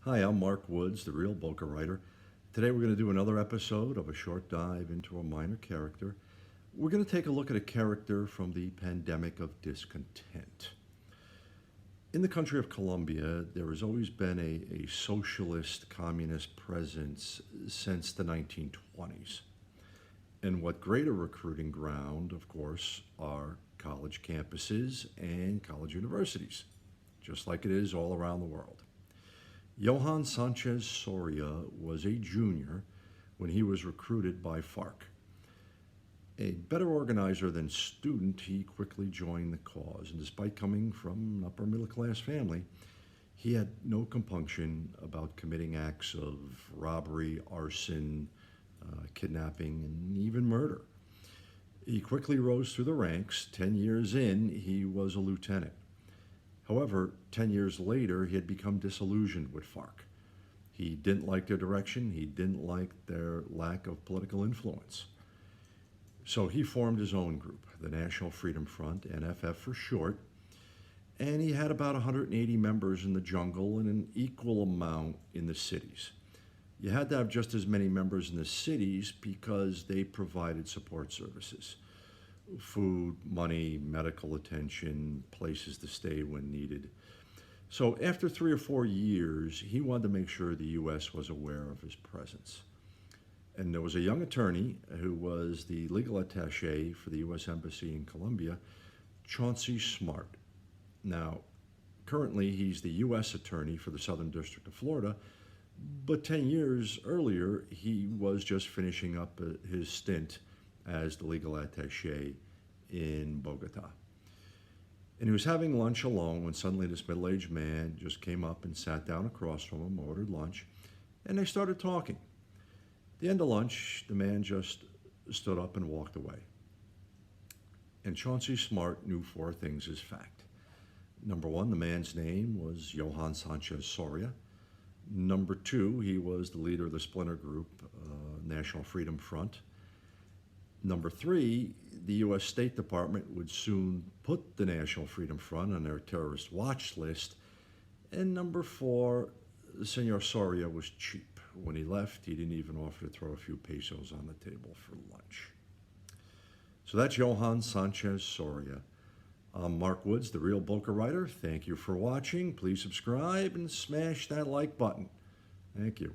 Hi, I'm Mark Woods, the real Boca writer. Today we're going to do another episode of a short dive into a minor character. We're going to take a look at a character from the Pandemic of Discontent. In the country of Colombia, there has always been a socialist communist presence since the 1920s. And what greater recruiting ground, of course, are college campuses and college universities, just like it is all around the world. Johan Sanchez Soria was a junior when he was recruited by FARC. A better organizer than student, he quickly joined the cause, and despite coming from an upper middle class family, he had no compunction about committing acts of robbery, arson, kidnapping, and even murder. He quickly rose through the ranks. 10 years in, he was a lieutenant. However, 10 years later, he had become disillusioned with FARC. He didn't like their direction. He didn't like their lack of political influence. So he formed his own group, the National Freedom Front, NFF for short, and he had about 180 members in the jungle and an equal amount in the cities. You had to have just as many members in the cities because they provided support services. Food, money, medical attention, places to stay when needed. So after 3 or 4 years, he wanted to make sure the U.S. was aware of his presence. And there was a young attorney who was the legal attaché for the U.S. Embassy in Colombia, Chauncey Smart. Now, currently he's the U.S. attorney for the Southern District of Florida, but 10 years earlier, he was just finishing up his stint as the legal attaché in Bogota. And he was having lunch alone when suddenly this middle-aged man just came up and sat down across from him, ordered lunch, and they started talking. At the end of lunch, the man just stood up and walked away. And Chauncey Smart knew 4 things as fact. Number 1, the man's name was Johan Sanchez Soria. Number 2, he was the leader of the splinter group, National Freedom Front. Number 3, the U.S. State Department would soon put the National Freedom Front on their terrorist watch list. And number 4, Senor Soria was cheap. When he left, he didn't even offer to throw a few pesos on the table for lunch. So that's Johan Sanchez Soria. I'm Mark Woods, the real Boca writer. Thank you for watching. Please subscribe and smash that like button. Thank you.